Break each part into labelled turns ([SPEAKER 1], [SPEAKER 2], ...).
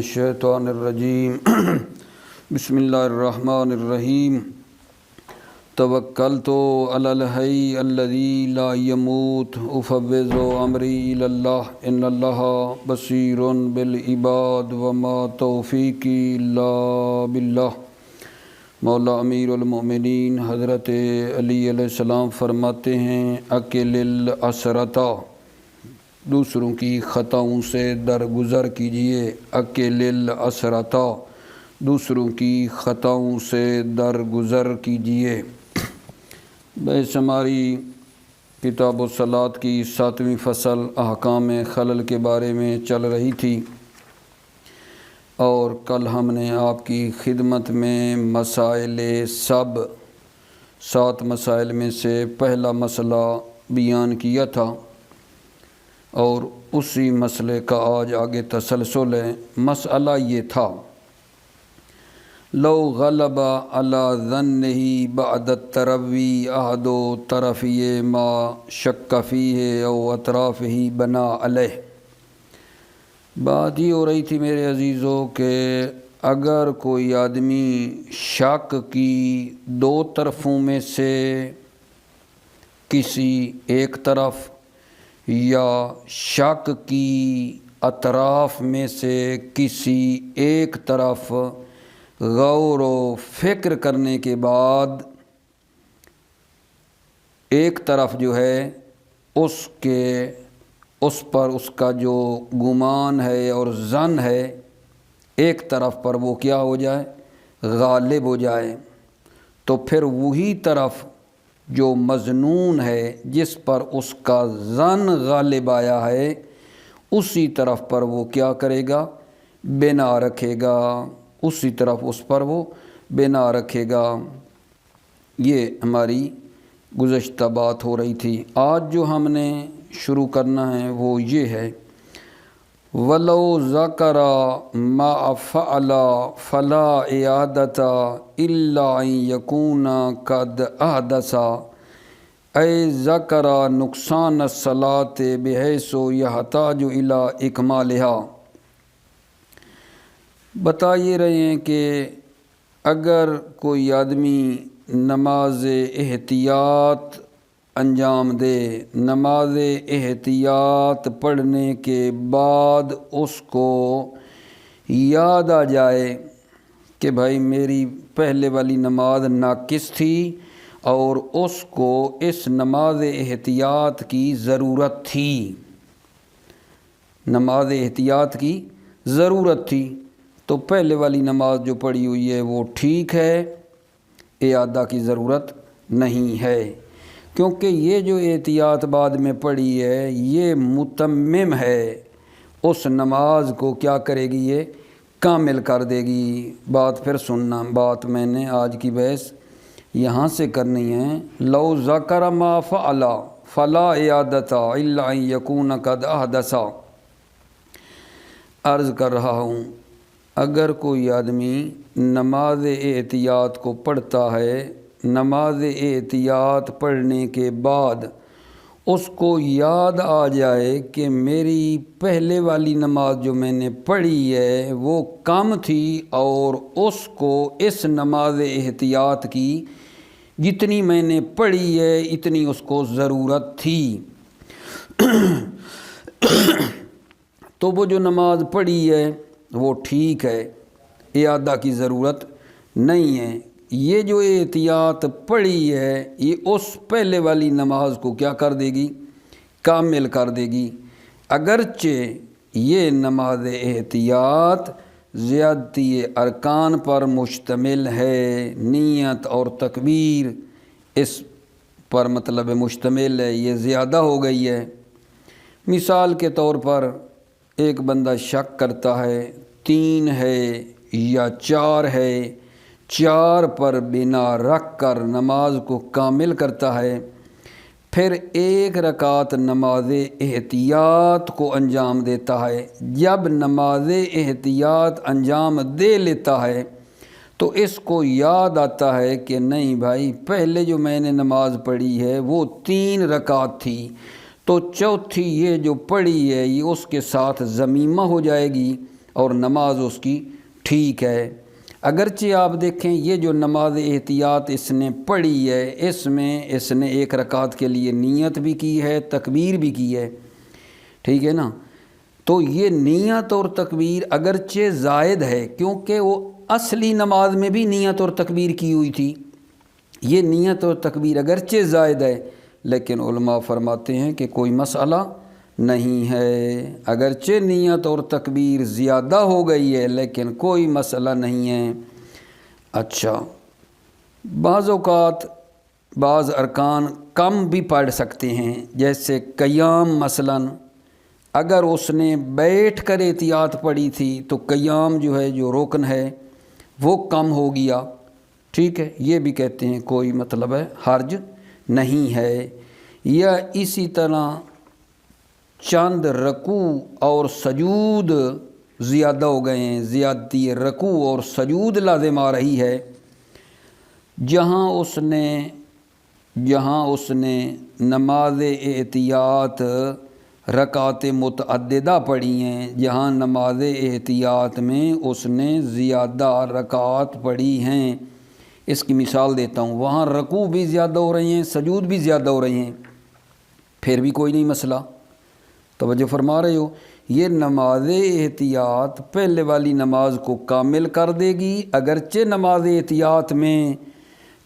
[SPEAKER 1] الشیطان الرجیم بسم اللہ الرحمن الرحیم توکلت علی الحی الذی لا یموت افوض امری الی اللہ ان اللہ بصیر بالعباد وما توفیقی الا باللہ۔ مولا امیر المؤمنین حضرت علی علیہ السلام فرماتے ہیں اکل العثرۃ، دوسروں کی خطاؤں سے درگزر کیجیے۔ اکل العثرۃ، دوسروں کی خطاؤں سے درگزر کیجیے۔ بحث ہماری کتاب الصلاۃ کی 7ویں فصل احکام خلل کے بارے میں چل رہی تھی، اور کل ہم نے آپ کی خدمت میں مسائل 7 مسائل میں سے پہلا مسئلہ بیان کیا تھا، اور اسی مسئلے کا آج آگے تسلسل ہے۔ مسئلہ یہ تھا لو غلب علی ظنہ بعد التروی احد طرفی ما شک فیہ او اطرافہ بنا علیہ۔ بات یہ ہو رہی تھی میرے عزیزوں کہ اگر کوئی آدمی شک کی 2 طرفوں میں سے کسی ایک طرف، یا شک کی اطراف میں سے کسی ایک طرف غور و فکر کرنے کے بعد ایک طرف جو ہے اس پر اس کا جو گمان ہے اور ظن ہے، ایک طرف پر وہ کیا ہو جائے، غالب ہو جائے، تو پھر وہی طرف جو مظنون ہے، جس پر اس کا ظن غالب آیا ہے، اسی طرف پر وہ کیا کرے گا، بنا رکھے گا، اسی طرف اس پر وہ بنا رکھے گا۔ یہ ہماری گزشتہ بات ہو رہی تھی۔ آج جو ہم نے شروع کرنا ہے وہ یہ ہے وَلَوْ ذَكَرَ مَا فَعَلَ فَلَا إِعَادَةَ إِلَّا أَن يَكُونَ قَدْ أَحْدَثَ أَيْ ذَكَرَ نُقْصَانَ الصَّلَاةِ بِحَيْثُ يَحْتَاجُ إِلَىٰ إِكْمَالِهَا۔ بتا یہ رہے ہیں کہ اگر کوئی آدمی نماز احتیاط انجام دے، نماز احتیاط پڑھنے کے بعد اس کو یاد آ جائے کہ بھائی میری پہلے والی نماز ناقص تھی اور اس کو اس نماز احتیاط کی ضرورت تھی، نماز احتیاط کی ضرورت تھی، تو پہلے والی نماز جو پڑھی ہوئی ہے وہ ٹھیک ہے، اعادہ کی ضرورت نہیں ہے، کیونکہ یہ جو احتیاط بعد میں پڑھی ہے یہ متمم ہے، اس نماز کو کیا کرے گی، یہ کامل کر دے گی۔ بات پھر سننا، بات میں نے آج کی بحث یہاں سے کرنی ہے۔ لو ذکر ما فعل فلا اعادۃ الا ان یکون قد احدث۔ عرض کر رہا ہوں اگر کوئی آدمی نماز احتیاط کو پڑھتا ہے، نماز احتیاط پڑھنے کے بعد اس کو یاد آ جائے کہ میری پہلے والی نماز جو میں نے پڑھی ہے وہ کم تھی، اور اس کو اس نماز احتیاط کی جتنی میں نے پڑھی ہے اتنی اس کو ضرورت تھی، تو وہ جو نماز پڑھی ہے وہ ٹھیک ہے، اعادہ کی ضرورت نہیں ہے۔ یہ جو احتیاط پڑھی ہے یہ اس پہلے والی نماز کو کیا کر دے گی، کامل کر دے گی، اگرچہ یہ نماز احتیاط زیادتی ارکان پر مشتمل ہے، نیت اور تکبیر اس پر مطلب مشتمل ہے، یہ زیادہ ہو گئی ہے۔ مثال کے طور پر ایک بندہ شک کرتا ہے 3 ہے یا 4 ہے، 4 پر بنا رکھ کر نماز کو کامل کرتا ہے، پھر 1 رکعت نماز احتیاط کو انجام دیتا ہے۔ جب نماز احتیاط انجام دے لیتا ہے تو اس کو یاد آتا ہے کہ نہیں بھائی پہلے جو میں نے نماز پڑھی ہے وہ 3 رکعت تھی، تو چوتھی یہ جو پڑھی ہے یہ اس کے ساتھ ضمیمہ ہو جائے گی، اور نماز اس کی ٹھیک ہے۔ اگرچہ آپ دیکھیں یہ جو نماز احتیاط اس نے پڑھی ہے، اس میں اس نے 1 رکعت کے لیے نیت بھی کی ہے، تکبیر بھی کی ہے، ٹھیک ہے نا۔ تو یہ نیت اور تکبیر اگرچہ زائد ہے، کیونکہ وہ اصلی نماز میں بھی نیت اور تکبیر کی ہوئی تھی، یہ نیت اور تکبیر اگرچہ زائد ہے، لیکن علماء فرماتے ہیں کہ کوئی مسئلہ نہیں ہے، اگرچہ نیت اور تکبیر زیادہ ہو گئی ہے لیکن کوئی مسئلہ نہیں ہے۔ اچھا، بعض اوقات بعض ارکان کم بھی پڑھ سکتے ہیں، جیسے قیام مثلاً، اگر اس نے بیٹھ کر احتیاط پڑھی تھی تو قیام جو ہے جو رکن ہے وہ کم ہو گیا، ٹھیک ہے، یہ بھی کہتے ہیں کوئی مطلب ہے حرج نہیں ہے۔ یا اسی طرح چند رکوع اور سجود زیادہ ہو گئے ہیں، زیادتی رکوع اور سجود لازم آ رہی ہے، جہاں اس نے نماز احتیاط رکعت متعددہ پڑھی ہیں، جہاں نماز احتیاط میں اس نے زیادہ رکعات پڑھی ہیں، اس کی مثال دیتا ہوں، وہاں رکوع بھی زیادہ ہو رہے ہیں، سجود بھی زیادہ ہو رہے ہیں، پھر بھی کوئی نہیں مسئلہ، توجہ فرما رہے ہو۔ یہ نماز احتیاط پہلے والی نماز کو کامل کر دے گی، اگرچہ نماز احتیاط میں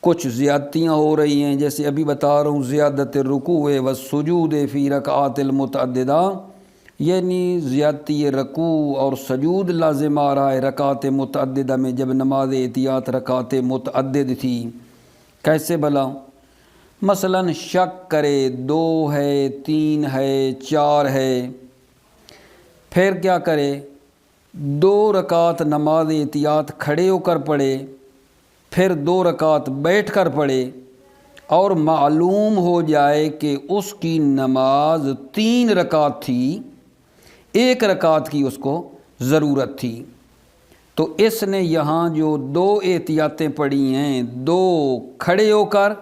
[SPEAKER 1] کچھ زیادتیاں ہو رہی ہیں، جیسے ابھی بتا رہا ہوں زیادت الرکوع والسجود فی رکعات المتعددہ، یعنی زیادتی رکوع اور سجود لازم آ رہا ہے رکعات متعددہ میں، جب نماز احتیاط رکعات متعدد تھی۔ کیسے بھلا؟ مثلاً شک کرے 2 ہے، 3 ہے، 4 ہے، پھر کیا کرے؟ 2 رکعت نماز احتیاط کھڑے ہو کر پڑھے، پھر 2 رکعت بیٹھ کر پڑھے، اور معلوم ہو جائے کہ اس کی نماز 3 رکعت تھی، 1 رکعت کی اس کو ضرورت تھی، تو اس نے یہاں جو 2 احتیاطیں پڑھی ہیں، 2 کھڑے ہو کر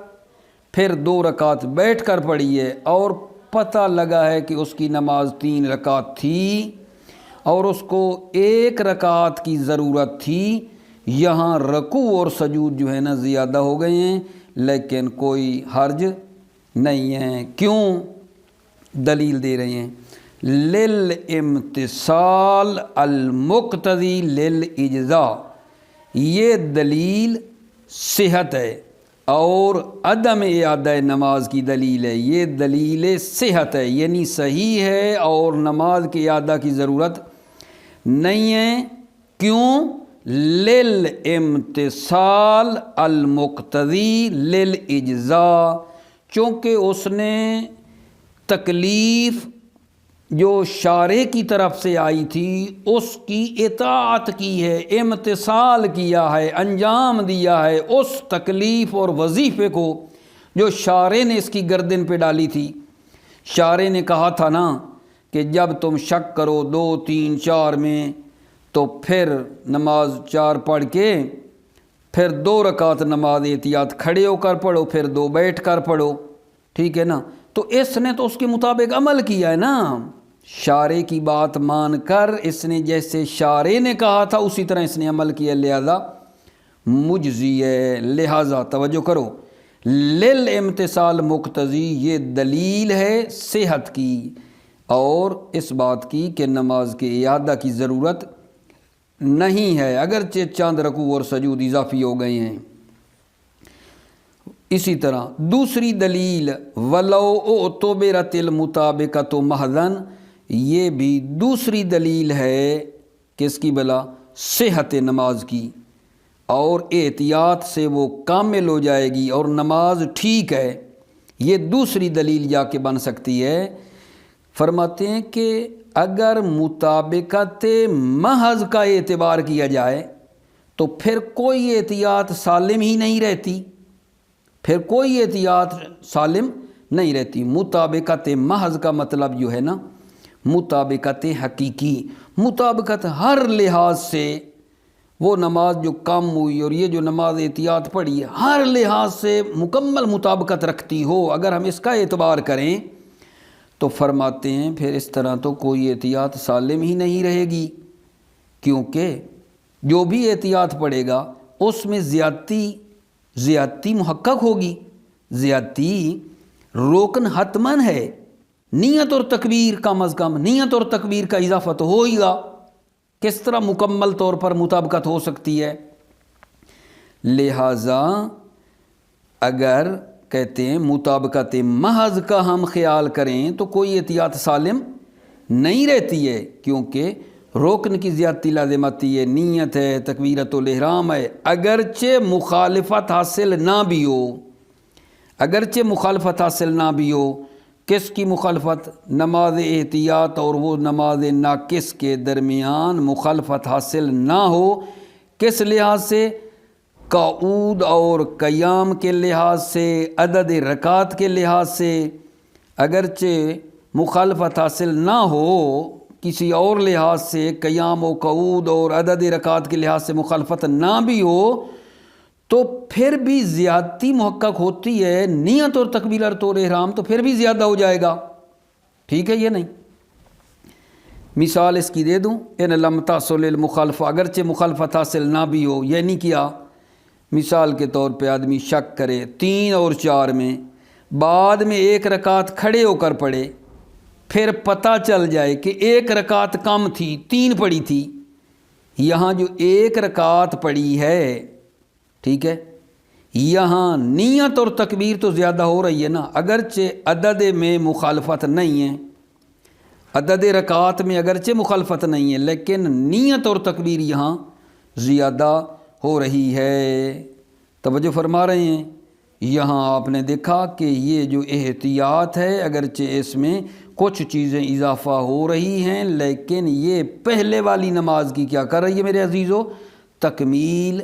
[SPEAKER 1] پھر 2 رکعت بیٹھ کر پڑھی ہے، اور پتہ لگا ہے کہ اس کی نماز 3 رکعت تھی اور اس کو 1 رکعت کی ضرورت تھی، یہاں رکوع اور سجود جو ہے نا زیادہ ہو گئے ہیں، لیکن کوئی حرج نہیں ہے۔ کیوں؟ دلیل دے رہے ہیں، للامتصال المقتضی للاجزاء، یہ دلیل صحت ہے اور عدم اعادہ نماز کی دلیل ہے، یہ دلیل صحت ہے، یعنی صحیح ہے اور نماز کی اعادہ کی ضرورت نہیں ہے۔ کیوں؟ للامتصال المقتضی للاجزاء، چونکہ اس نے تکلیف جو شارع کی طرف سے آئی تھی اس کی اطاعت کی ہے، امتثال کیا ہے، انجام دیا ہے اس تکلیف اور وظیفے کو جو شارع نے اس کی گردن پہ ڈالی تھی۔ شارع نے کہا تھا نا کہ جب تم شک کرو 2 3 4 میں تو پھر نماز 4 پڑھ کے پھر 2 رکعت نماز احتیاط کھڑے ہو کر پڑھو، پھر 2 بیٹھ کر پڑھو، ٹھیک ہے نا۔ تو اس نے تو اس کے مطابق عمل کیا ہے نا، شارع کی بات مان کر اس نے جیسے شارع نے کہا تھا اسی طرح اس نے عمل کیا، لہذا مجزی ہے۔ لہذا توجہ کرو، للامتصال مقتضی یہ دلیل ہے صحت کی اور اس بات کی کہ نماز کے اعادہ کی ضرورت نہیں ہے، اگرچہ چند رکوع اور سجود اضافی ہو گئے ہیں۔ اسی طرح دوسری دلیل ولو اعتبرت المطابقۃ محضاً، یہ بھی دوسری دلیل ہے کس کی بلا؟ صحت نماز کی، اور احتیاط سے وہ کامل ہو جائے گی اور نماز ٹھیک ہے، یہ دوسری دلیل جا کے بن سکتی ہے۔ فرماتے ہیں کہ اگر مطابقت محض کا اعتبار کیا جائے تو پھر کوئی احتیاط سالم ہی نہیں رہتی، پھر کوئی احتیاط سالم نہیں رہتی۔ مطابقت محض کا مطلب جو ہے نا مطابقت حقیقی، مطابقت ہر لحاظ سے، وہ نماز جو کم ہوئی اور یہ جو نماز احتیاط پڑھی ہے ہر لحاظ سے مکمل مطابقت رکھتی ہو، اگر ہم اس کا اعتبار کریں تو فرماتے ہیں پھر اس طرح تو کوئی احتیاط سالم ہی نہیں رہے گی، کیونکہ جو بھی احتیاط پڑے گا اس میں زیادتی محقق ہوگی، زیادتی روکن حتمن ہے، نیت اور تکبیر کم از کم نیت اور تکبیر کا اضافہ تو ہو ہی گا، کس طرح مکمل طور پر مطابقت ہو سکتی ہے؟ لہٰذا اگر کہتے ہیں مطابقت محض کا ہم خیال کریں تو کوئی احتیاط سالم نہیں رہتی ہے، کیونکہ رکن کی زیادتی لازماتی ہے، نیت ہے، تکبیرۃ الاحرام ہے، اگرچہ مخالفت حاصل نہ بھی ہو، اگرچہ مخالفت حاصل نہ بھی ہو۔ کس کی مخالفت؟ نماز احتیاط اور وہ نماز ناقص کے درمیان مخالفت حاصل نہ ہو، کس لحاظ سے؟ قعود اور قیام کے لحاظ سے، عدد رکعات کے لحاظ سے۔ اگرچہ مخالفت حاصل نہ ہو کسی اور لحاظ سے، قیام و قعود اور عدد رکعات کے لحاظ سے مخالفت نہ بھی ہو، تو پھر بھی زیادتی محقق ہوتی ہے، نیت اور تکبیرۃ الاحرام تو پھر بھی زیادہ ہو جائے گا، ٹھیک ہے یہ نہیں؟ مثال اس کی دے دوں، ان لم تحصل المخالفہ، اگرچہ مخالفت حاصل نہ بھی ہو، یعنی کیا؟ مثال کے طور پہ آدمی شک کرے 3 اور 4 میں، بعد میں 1 رکعت کھڑے ہو کر پڑھے، پھر پتہ چل جائے کہ 1 رکعت کم تھی، 3 پڑھی تھی، یہاں جو 1 رکعت پڑھی ہے، ٹھیک ہے، یہاں نیت اور تکبیر تو زیادہ ہو رہی ہے نا، اگرچہ عدد میں مخالفت نہیں ہے، عدد رکعات میں اگرچہ مخالفت نہیں ہے، لیکن نیت اور تکبیر یہاں زیادہ ہو رہی ہے۔ توجہ فرما رہے ہیں؟ یہاں آپ نے دیکھا کہ یہ جو احتیاط ہے اگرچہ اس میں کچھ چیزیں اضافہ ہو رہی ہیں، لیکن یہ پہلے والی نماز کی کیا کر رہی ہے میرے عزیزو؟ تکمیل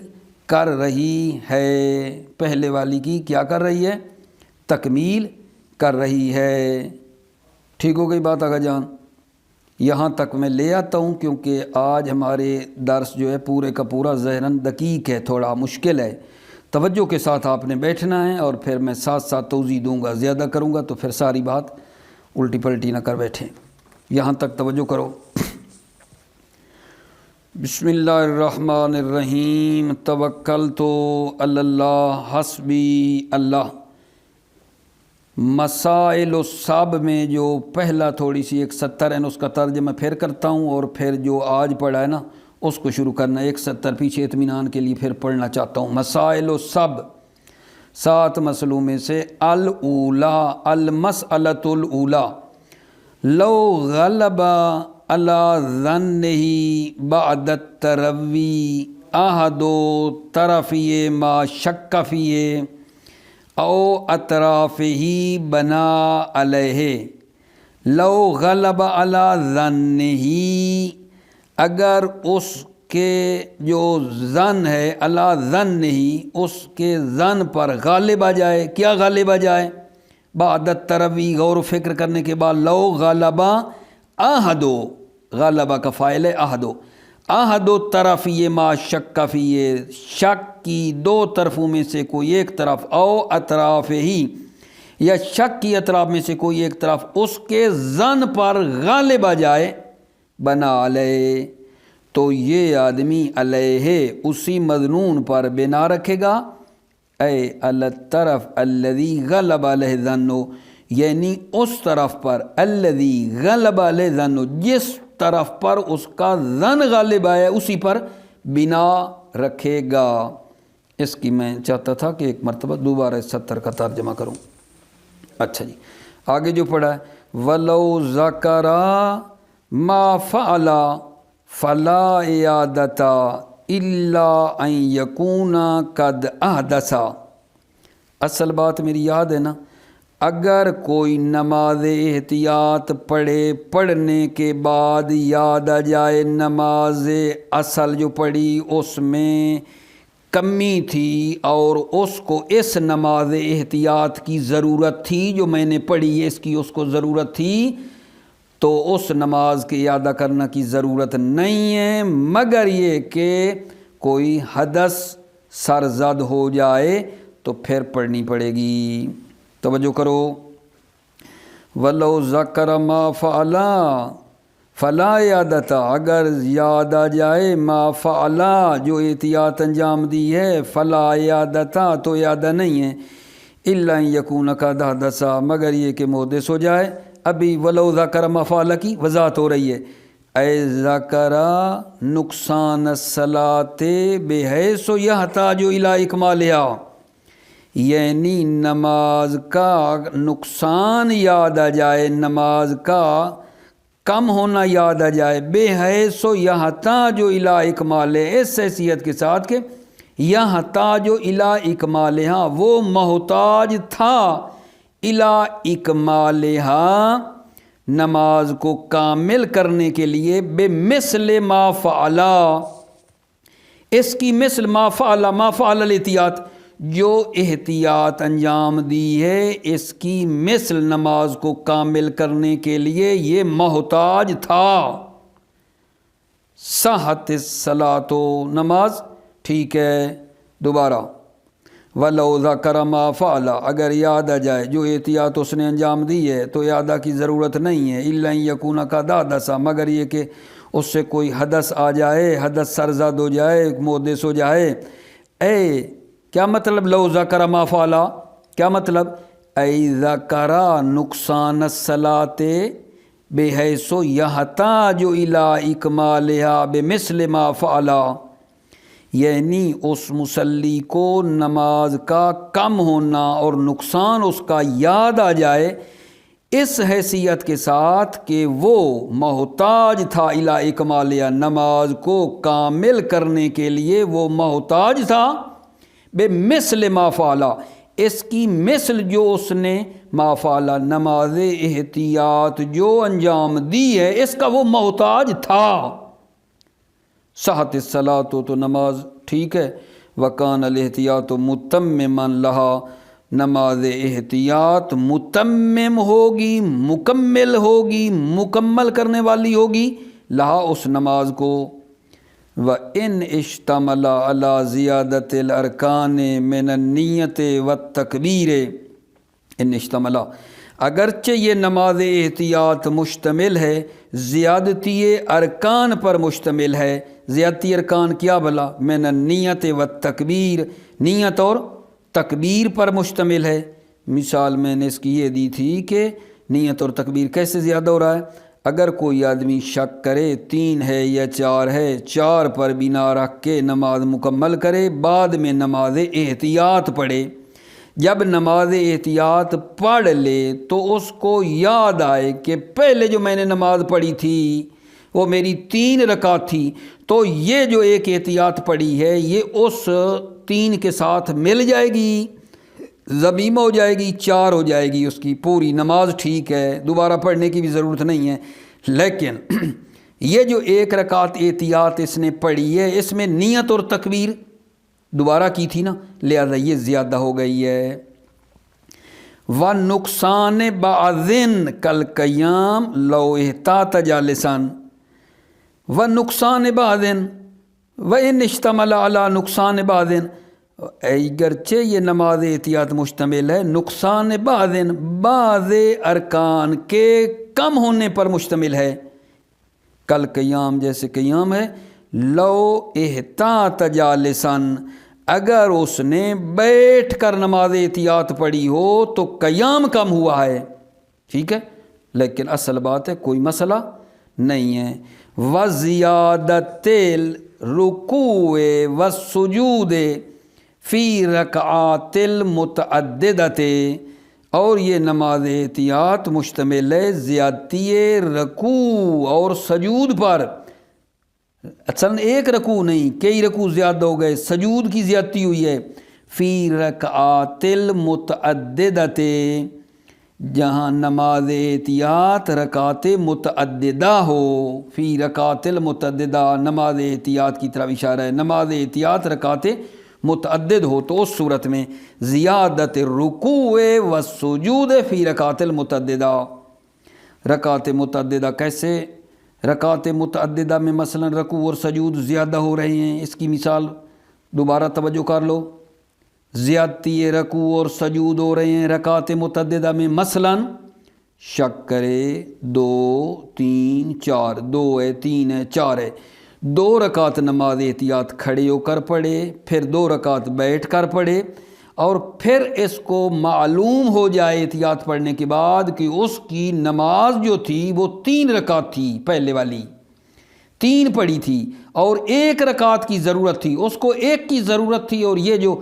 [SPEAKER 1] کر رہی ہے، پہلے والی کی کیا کر رہی ہے؟ تکمیل کر رہی ہے۔ ٹھیک ہو گئی بات آگا جان؟ یہاں تک میں لے آتا ہوں کیونکہ آج ہمارے درس جو ہے پورے کا پورا ذہناً دقیق ہے، تھوڑا مشکل ہے، توجہ کے ساتھ آپ نے بیٹھنا ہے، اور پھر میں ساتھ ساتھ توضیح دوں گا، زیادہ کروں گا تو پھر ساری بات الٹی پلٹی نہ کر بیٹھیں۔ یہاں تک توجہ کرو۔ بسم اللہ الرحمن الرحیم، توکلت علی اللہ، حسبی اللہ۔ مسائل الصب میں جو پہلا تھوڑی سی 170 ہے، اس کا ترجمہ پھر کرتا ہوں، اور پھر جو آج پڑھا ہے نا اس کو شروع کرنا ہے، 170 پیچھے اطمینان کے لیے پھر پڑھنا چاہتا ہوں۔ مسائل الصب، 7 مسئلوں میں سے الاولا، المسئلۃ الاولا، لو غلب علی ظنہ بعد التروی احد طرفی ما شک فیہ او اطرافہ بنا علیہ۔ لو غلب علی ظنہ، اگر اس کے جو ظن ہے، علی ظنہ، اس کے ظن پر غالب آ جائے، کیا غالب آ جائے؟ بعد التروی، غور و فکر کرنے کے بعد، لو غلب احدو، غلبہ کا فاعل ہے احدو، احدو طرفی ما شک فیہ، شک کی 2 طرفوں میں سے کوئی ایک طرف، او اطراف ہی، یا شک کی اطراف میں سے کوئی ایک طرف اس کے ظن پر غالب آ جائے، بنا علیہ، تو یہ آدمی علیہ، اسی مظنون پر بنا رکھے گا، اے علی الطرف الذی غلب علیہ ظنہ، یعنی اس طرف پر، الذی غلب علیہ ظنہ، جس طرف پر اس کا ظن غالب آیا اسی پر بنا رکھے گا۔ اس کی میں چاہتا تھا کہ ایک مرتبہ دوبارہ 70 کا ترجمہ کروں۔ اچھا جی، آگے جو پڑھا ہے، وَلَوْ ذَكَرَ مَا فَعَلَ فَلَا إِعَادَةَ إِلَّا أَن يَكُونَ قَدْ أَحْدَثَ۔ اصل بات میری یاد ہے نا، اگر کوئی نماز احتیاط پڑھنے کے بعد یاد آ جائے نماز اصل جو پڑھی اس میں کمی تھی، اور اس کو اس نماز احتیاط کی ضرورت تھی جو میں نے پڑھی ہے، اس کی اس کو ضرورت تھی، تو اس نماز کے اعادہ کرنا کی ضرورت نہیں ہے، مگر یہ کہ کوئی حدث سرزد ہو جائے تو پھر پڑھنی پڑے گی۔ توجہ کرو، وَلَوْ ذَكَرَ مَا فَعَلَ فلا یادتا اگر یاد آ جائے ما فعلا جو احتیاط انجام دی ہے، فلا یادتا تو یادہ نہیں ہے، الا ان یکون قد حدث مگر یہ کہ محدث ہو جائے۔ ابھی ولو ذکر ما فعل کی وضاحت ہو رہی ہے، اے ذکر نقصان الصلاۃ بحیث یحتاج الی اکمالها، یعنی نماز کا نقصان یاد آ جائے، نماز کا کم ہونا یاد آ جائے، بحیث یحتاج الی اکمالها، اس حیثیت کے ساتھ کہ یحتاج الی اکمالها، وہ محتاج تھا الی اکمالها، نماز کو کامل کرنے کے لیے، بمثل ما فعلا، اس کی مثل ما فعلا، ما فعل الاحتیاط، جو احتیاط انجام دی ہے اس کی مثل نماز کو کامل کرنے کے لیے یہ محتاج تھا۔ صحت الصلاۃ، نماز ٹھیک ہے۔ دوبارہ وَلَوْ ذَكَرَ مَا فَعَلَ، اگر یاد آ جائے جو احتیاط اس نے انجام دی ہے تو یادہ کی ضرورت نہیں ہے، إِلَّا أَن يَكُونَ قَدْ حَدَثَ، مگر یہ کہ اس سے کوئی حدث آ جائے، حدث سرزد ہو جائے، محدث ہو جائے۔ اے کیا مطلب لو ذکر ما فعل، کیا مطلب؟ اے ذکر نقصان الصلاۃ بحیث یحتاج الی اکمالها بمثل ما فعل، یعنی اس مصلی کو نماز کا کم ہونا اور نقصان اس کا یاد آ جائے اس حیثیت کے ساتھ کہ وہ محتاج تھا الی اکمالها، نماز کو کامل کرنے کے لیے وہ محتاج تھا، بمثل ما فعل، اس کی مثل جو اس نے ما فعل، نماز احتیاط جو انجام دی ہے اس کا وہ محتاج تھا۔ صحت الصلاۃ، تو نماز ٹھیک ہے۔ وکان الاحتیاط متمما لها، نماز احتیاط متمم ہوگی، مکمل ہوگی، مکمل کرنے والی ہوگی، لہا اس نماز کو۔ وَإِنْ اشْتَمَلَ عَلَى زِيَادَةِ الْأَرْكَانِ مِنَ النِّيَّةِ وَالتَّكْبِيرِ، ان اشتمل، اگرچہ یہ نماز احتیاط مشتمل ہے، زیادتی ارکان پر مشتمل ہے۔ زیادتی ارکان کیا بھلا؟ من النیت والتکبیر، نیت اور تکبیر پر مشتمل ہے۔ مثال میں نے اس کی یہ دی تھی کہ نیت اور تکبیر کیسے زیادہ ہو رہا ہے؟ اگر کوئی آدمی شک کرے 3 ہے یا 4 ہے، 4 پر بنا رکھ کے نماز مکمل کرے، بعد میں نماز احتیاط پڑھے، جب نماز احتیاط پڑھ لے تو اس کو یاد آئے کہ پہلے جو میں نے نماز پڑھی تھی وہ میری 3 رکعت تھی، تو یہ جو ایک احتیاط پڑھی ہے یہ اس 3 کے ساتھ مل جائے گی، ضمیمہ ہو جائے گی، 4 ہو جائے گی، اس کی پوری نماز ٹھیک ہے، دوبارہ پڑھنے کی بھی ضرورت نہیں ہے۔ لیکن یہ جو 1 رکعت احتیاط اس نے پڑھی ہے اس میں نیت اور تکبیر دوبارہ کی تھی نا، لہذا یہ زیادہ ہو گئی ہے۔ وَنُقْصَانِ بَعْضٍ كَالْقِيَامِ لَوْ احْتَاطَ جَالِسًا، وَنُقْصَانِ بَعْضٍ وَإِنْ اشْتَمَلَ عَلَى نُقْصَانِ بَعْضٍ، اگرچہ یہ نماز احتیاط مشتمل ہے نقصان بعض ارکان کے کم ہونے پر مشتمل ہے، کل قیام جیسے قیام ہے، لو احتاط جالسن، اگر اس نے بیٹھ کر نماز احتیاط پڑھی ہو تو قیام کم ہوا ہے، ٹھیک ہے، لیکن اصل بات ہے کوئی مسئلہ نہیں ہے۔ وزیادت الرکوع والسجود فی رکعات المتعددۃ، اور یہ نماز احتیاط مشتمل ہے زیادتی رکوع اور سجود پر، اصل 1 رکوع نہیں، کئی رکوع زیادہ ہو گئے، سجود کی زیادتی ہوئی ہے۔ فی رکعات المتعددۃ، جہاں نماز احتیاط رکعات متعددہ ہو، فی رکعات المتعددہ، نماز احتیاط کی طرف اشارہ ہے، نماز احتیاط رکعات متعدد ہو تو اس صورت میں زیادت الرکوع والسجود فی رکعات المتعددہ۔ رکعات متعددہ کیسے؟ رکعات متعددہ میں مثلا رکوع اور سجود زیادہ ہو رہے ہیں، اس کی مثال دوبارہ توجہ کر لو، زیادتی رکوع اور سجود ہو رہے ہیں رکعات متعددہ میں، مثلا شک کرے 2 3 4، 2 ہے 3 ہے 4 ہے، 2 رکعت نماز احتیاط کھڑے ہو کر پڑھے، پھر 2 رکعت بیٹھ کر پڑھے، اور پھر اس کو معلوم ہو جائے احتیاط پڑھنے کے بعد کہ اس کی نماز جو تھی وہ 3 رکعت تھی، پہلے والی 3 پڑھی تھی اور 1 رکعت کی ضرورت تھی، اس کو 1 کی ضرورت تھی، اور یہ جو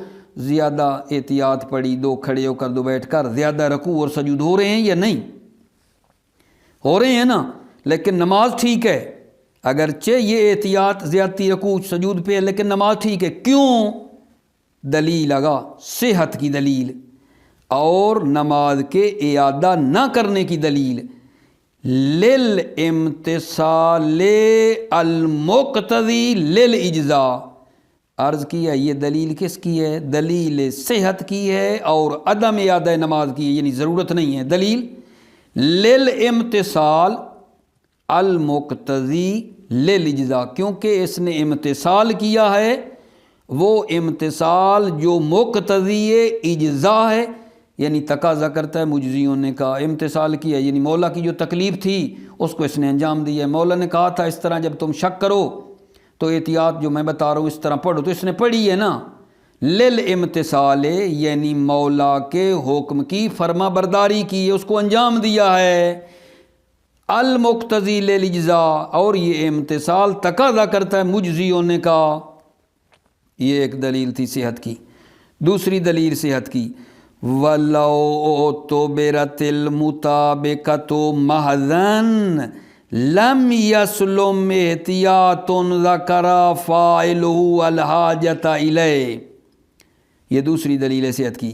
[SPEAKER 1] زیادہ احتیاط پڑھی 2 کھڑے ہو کر 2 بیٹھ کر، زیادہ رکوع اور سجود ہو رہے ہیں یا نہیں؟ ہو رہے ہیں نا، لیکن نماز ٹھیک ہے، اگرچہ یہ احتیاط زیادتی رکوع سجود پہ ہے لیکن نماز ٹھیک ہے۔ کیوں؟ دلیل آگا صحت کی دلیل اور نماز کے اعادہ نہ کرنے کی دلیل، للامتصال المقتضی للاجزاء۔ عرض کیا یہ دلیل کس کی ہے؟ دلیل صحت کی ہے اور عدم اعادہ نماز کی ہے، یعنی ضرورت نہیں ہے۔ دلیل للامتصال المقتضی للاجزاء، کیونکہ اس نے امتصال کیا ہے، وہ امتصال جو مقتضی اجزاء ہے، یعنی تقاضا کرتا ہے مجزی ہونے کا، امتصال کیا یعنی مولا کی جو تکلیف تھی اس کو اس نے انجام دیا ہے۔ مولا نے کہا تھا اس طرح جب تم شک کرو تو احتیاط جو میں بتا رہا ہوں اس طرح پڑھو، تو اس نے پڑھی ہے نا، للامتصال یعنی مولا کے حکم کی فرما برداری کی ہے، اس کو انجام دیا ہے، المقتضی للاجزاء، اور یہ امتصال تقاضا کرتا ہے مجزی ہونے کا۔ یہ ایک دلیل تھی صحت کی۔ دوسری دلیل صحت کی، وَلَوْ اُعْتُبِرَتِ الْمُطَابِقَةُ مَحْضًا لَمْ يَسْلُمْ احْتِيَاطٌ ذَكَرَ فَاعِلُهُ الْحَاجَةَ إِلَيْهِ۔ یہ دوسری دلیل ہے صحت کی۔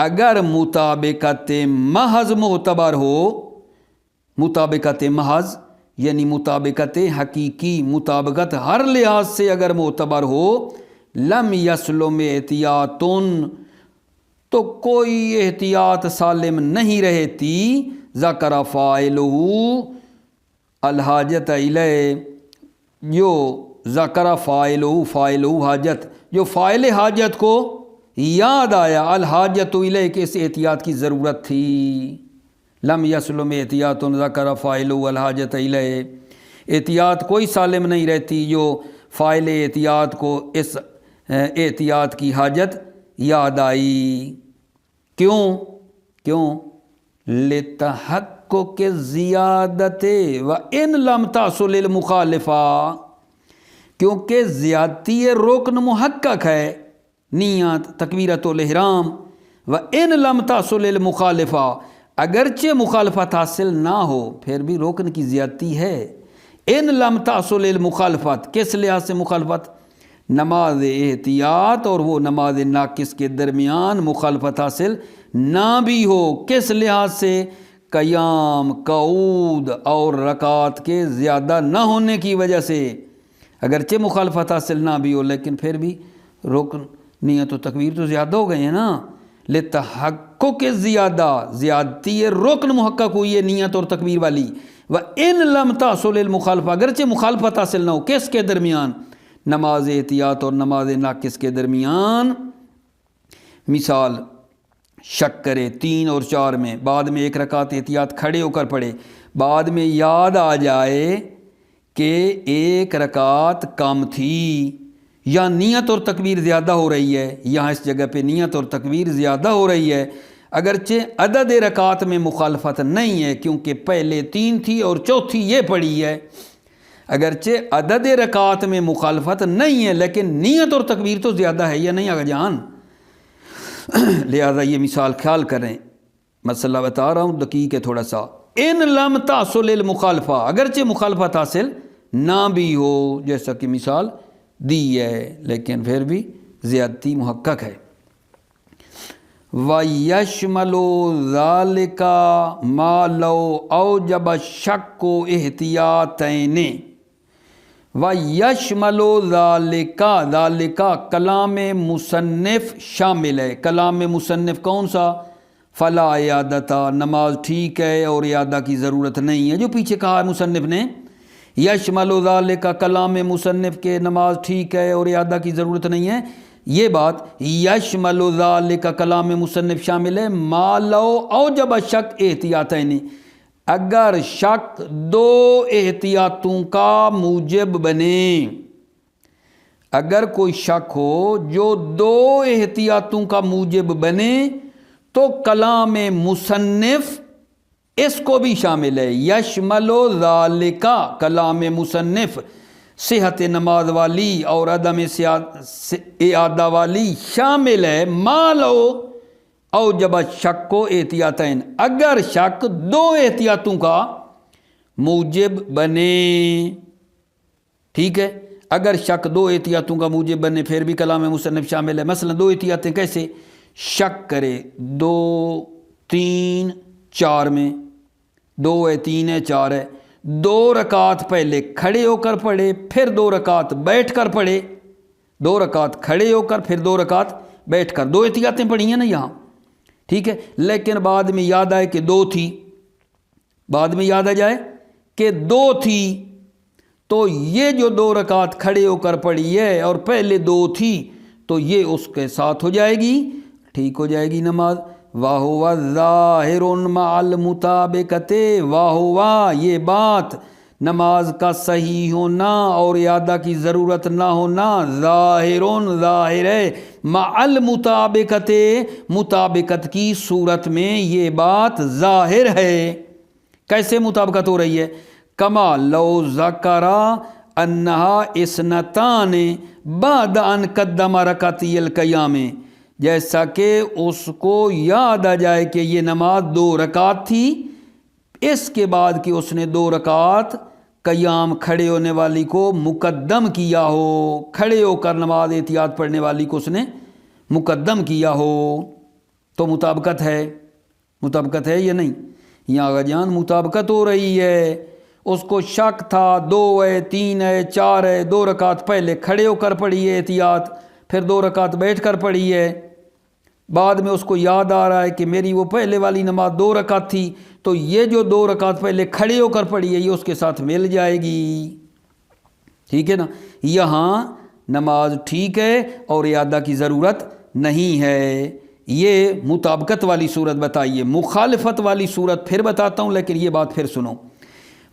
[SPEAKER 1] اگر مطابقت محض معتبر ہو، مطابقت محض یعنی مطابقت حقیقی، مطابقت ہر لحاظ سے اگر معتبر ہو، لم یسلم احتیاط، تو کوئی احتیاط سالم نہیں رہتی، ذکر فاعلہ الحاجت الیہ، جو ذکر فاعلہ حاجت، جو فاعل حاجت کو یاد آیا، الحاجت الیہ کہ اس احتیاط کی ضرورت تھی، لم یسلم احتیاط ذکر فاعلہ الحاجت الیہ، احتیاط کوئی سالم نہیں رہتی جو فاعل احتیاط کو اس احتیاط کی حاجت یاد آئی۔ کیوں؟ لتحقق زیادت و ان لم تحصل المخالفہ، کیونکہ زیادتی رکن محقق ہے، نیت تکبیرۃ الاحرام، و ان لم تحصل المخالفہ، اگرچہ مخالفت حاصل نہ ہو پھر بھی رکن کی زیادتی ہے۔ ان لم تحصل المخالفت، کس لحاظ سے مخالفت؟ نماز احتیاط اور وہ نماز ناقص کے درمیان مخالفت حاصل نہ بھی ہو، کس لحاظ سے؟ قیام، قعود اور رکعات کے زیادہ نہ ہونے کی وجہ سے، اگرچہ مخالفت حاصل نہ بھی ہو لیکن پھر بھی رکن نیت و تکبیر تو زیادہ ہو گئے ہیں نا۔ لتحقق زیادہ، زیادتی رکن محقق ہوئی ہے نیت اور تکبیر والی، و ان لم تحصل المخالفہ، اگرچہ مخالفت حاصل نہ ہو، کس کے درمیان؟ نماز احتیاط اور نماز ناقص کے درمیان۔ مثال، شک کرے 3 اور 4 میں، بعد میں 1 رکعت احتیاط کھڑے ہو کر پڑھے، بعد میں یاد آ جائے کہ 1 رکعت کم تھی، یا نیت اور تکبیر زیادہ ہو رہی ہے، یہاں اس جگہ پہ نیت اور تکبیر زیادہ ہو رہی ہے، اگرچہ عدد رکعت میں مخالفت نہیں ہے کیونکہ پہلے 3 تھی اور چوتھی یہ پڑھی ہے، اگرچہ عدد رکعت میں مخالفت نہیں ہے لیکن نیت اور تکبیر تو زیادہ ہے یا نہیں آگا جان؟ لہذا یہ مثال خیال کریں، مسئلہ بتا رہا ہوں دقیق ہے تھوڑا سا۔ ان لم تحصل المخالفہ، اگرچہ مخالفت حاصل نہ بھی ہو، جیسا کہ مثال دی ہے لیکن پھر بھی زیادتی محقق ہے۔ وَيَشْمَلُ ذَلِكَ مَا لَوْ أَوْجَبَ الشَّكُّ احتیاطین، وَيَشْمَلُ ذَلِكَ، ذَلِكَ کلام مصنف شامل ہے۔ کلام مصنف کون سا؟ فلا اعادتہ، نماز ٹھیک ہے اور اعادہ کی ضرورت نہیں ہے، جو پیچھے کہا ہے مصنف نے۔ یشمل ذالک، کلام مصنف کے نماز ٹھیک ہے اور اعادہ کی ضرورت نہیں ہے، یہ بات یشمل ذالک کلام مصنف شامل ہے، ما لو اوجب شک احتیاطین، اگر شک دو احتیاطوں کا موجب بنے، اگر کوئی شک ہو جو دو احتیاطوں کا موجب بنے تو کلام مصنف اس کو بھی شامل ہے۔ یشمل ذالک، کلام مصنف صحت نماز والی اور عدم اعادہ والی شامل ہے۔ ما لو اوجب شک کو احتیاطین، اگر شک دو احتیاطوں کا موجب بنے، ٹھیک ہے، اگر شک دو احتیاطوں کا موجب بنے پھر بھی کلام مصنف شامل ہے۔ مثلا دو احتیاطیں کیسے؟ شک کرے 2 3 4 میں، 2 ہے 3 ہے 4 ہے، 2 رکعت پہلے کھڑے ہو کر پڑھے پھر 2 رکعت بیٹھ کر پڑھے، 2 رکعت کھڑے ہو کر پھر 2 رکعت بیٹھ کر، 2 احتیاطیں پڑھی ہیں نا یہاں، ٹھیک ہے، لیکن بعد میں یاد آئے کہ 2 تھی، بعد میں یاد آ جائے کہ 2 تھی، تو یہ جو 2 رکعت کھڑے ہو کر پڑھی ہے اور پہلے 2 تھی تو یہ اس کے ساتھ ہو جائے گی، ٹھیک ہو جائے گی نماز۔ وَهُوَ ظَاهِرٌ مَعَ الْمُطَابِقَةِ، وَهُوَ یہ بات نماز کا صحیح ہونا اور اعادہ کی ضرورت نہ ہونا، ظاہر ظاہر ہے، مع المطابقۃ مطابقت کی صورت میں یہ بات ظاہر ہے۔ کیسے مطابقت ہو رہی ہے؟ کما لو ذکر انہا اثنتان بعد ان قدم رکعتی القیام، جیسا کہ اس کو یاد آ جائے کہ یہ نماز 2 رکعت تھی، اس کے بعد کہ اس نے 2 رکعت قیام کھڑے ہونے والی کو مقدم کیا ہو، کھڑے ہو کر نماز احتیاط پڑھنے والی کو اس نے مقدم کیا ہو، تو مطابقت ہے، مطابقت ہے یا نہیں؟ یہاں آغا جان مطابقت ہو رہی ہے، اس کو شک تھا 2 ہے 3 ہے 4 ہے، 2 رکعت پہلے کھڑے ہو کر پڑھی ہے احتیاط، پھر 2 رکعت بیٹھ کر پڑھی ہے، بعد میں اس کو یاد آ رہا ہے کہ میری وہ پہلے والی نماز 2 رکعت تھی، تو یہ جو 2 رکعت پہلے کھڑے ہو کر پڑھی ہے یہ اس کے ساتھ مل جائے گی، ٹھیک ہے نا۔ یہاں نماز ٹھیک ہے اور اعادہ کی ضرورت نہیں ہے، یہ مطابقت والی صورت بتائیے۔ مخالفت والی صورت پھر بتاتا ہوں، لیکن یہ بات پھر سنو۔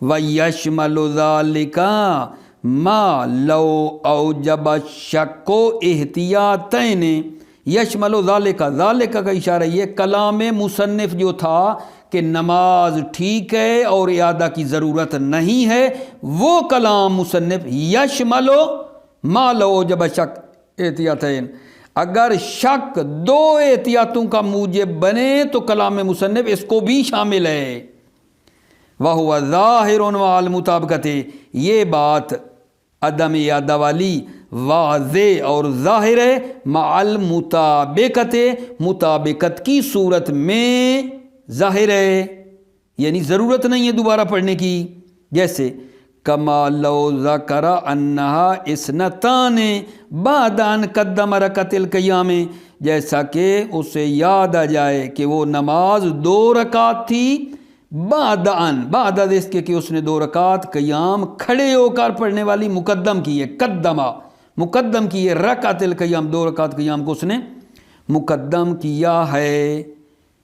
[SPEAKER 1] وَيَشْمَلُ ذَلِكَ مَا لَوْ أَوْجَبَ الشَّكُّ احتیاطین، یشمل ذالک، ذالک کا اشارہ یہ کلام مصنف جو تھا کہ نماز ٹھیک ہے اور اعادہ کی ضرورت نہیں ہے، وہ کلام مصنف یشمل ما لو اوجب الشک احتیاطین، اگر شک 2 احتیاطوں کا موجب بنے تو کلام مصنف اس کو بھی شامل ہے۔ وَهُوَ ظَاهِرٌ مَعَ الْمُطَابِقَةِ، یہ بات عدم اعادہ والی واضح اور ظاہر ہے، مع المطابقۃ مطابقت کی صورت میں ظاہر ہے، یعنی ضرورت نہیں ہے دوبارہ پڑھنے کی۔ جیسے کما لو ذکر انہا اثنتان بعد ان قدم رکعت القیام، جیسا کہ اسے یاد آ جائے کہ وہ نماز 2 رکعت تھی، بعد اس کے کہ اس نے 2 رکعت قیام کھڑے ہو کر پڑھنے والی مقدم کی ہے، قدمہ مقدم کی ہے، رکعت القیام 2 رکعت قیام کو اس نے مقدم کیا ہے،